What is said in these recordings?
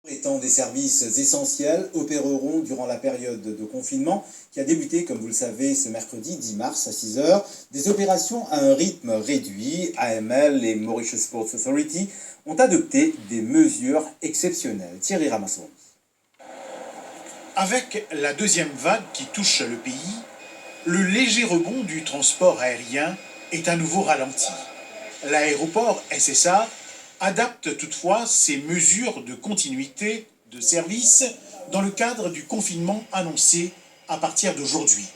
Étant des services essentiels, opéreront durant la période de confinement qui a débuté, comme vous le savez, ce mercredi 10 mars à 6 heures. Des opérations à un rythme réduit. AML et Mauritius Sports Authority ont adopté des mesures exceptionnelles. Thierry Ramasson. Avec la deuxième vague qui touche le pays, le léger rebond du transport aérien est à nouveau ralenti. L'aéroport SSA adapte toutefois ses mesures de continuité de service dans le cadre du confinement annoncé à partir d'aujourd'hui.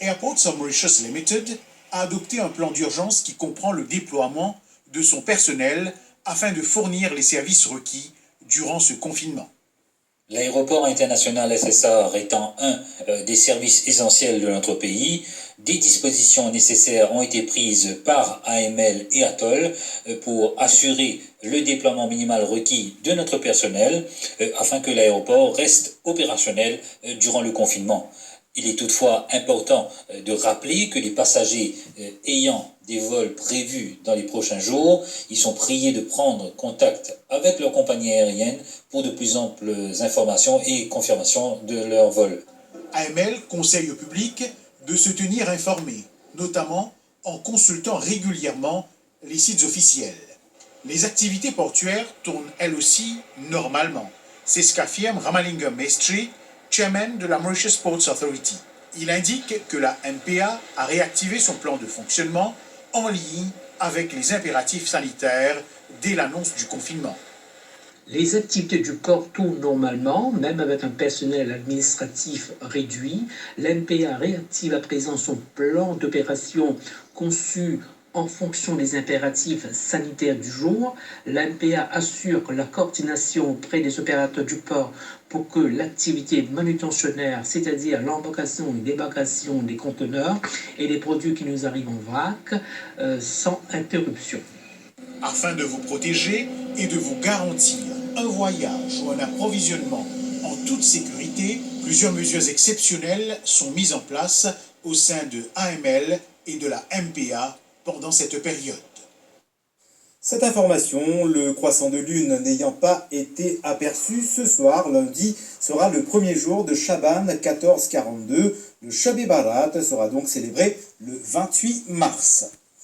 Airports of Mauritius Limited a adopté un plan d'urgence qui comprend le déploiement de son personnel afin de fournir les services requis durant ce confinement. L'aéroport international SSA étant un des services essentiels de notre pays, des dispositions nécessaires ont été prises par AML et Atoll pour assurer le déploiement minimal requis de notre personnel afin que l'aéroport reste opérationnel durant le confinement. Il est toutefois important de rappeler que les passagers ayant des vols prévus dans les prochains jours, ils sont priés de prendre contact avec leur compagnie aérienne pour de plus amples informations et confirmations de leur vol. AML conseille au public de se tenir informé, notamment en consultant régulièrement les sites officiels. Les activités portuaires tournent elles aussi normalement. C'est ce qu'affirme Ramalingam Mestri, chairman de la Mauritius Sports Authority. Il indique que la MPA a réactivé son plan de fonctionnement en ligne avec les impératifs sanitaires dès l'annonce du confinement. Les activités du port tournent normalement, même avec un personnel administratif réduit. L'MPA réactive à présent son plan d'opération conçu en fonction des impératifs sanitaires du jour. L'MPA assure la coordination auprès des opérateurs du port pour que l'activité manutentionnaire, c'est-à-dire l'embarcation et débarcation des conteneurs et des produits qui nous arrivent en vrac, sans interruption. Afin de vous protéger et de vous garantir un voyage ou un approvisionnement en toute sécurité, plusieurs mesures exceptionnelles sont mises en place au sein de AML et de la MPA pendant cette période. Cette information, le croissant de lune n'ayant pas été aperçu ce soir, lundi, sera le premier jour de Chaban 1442. Le Shab-e-Barat sera donc célébré le 28 mars.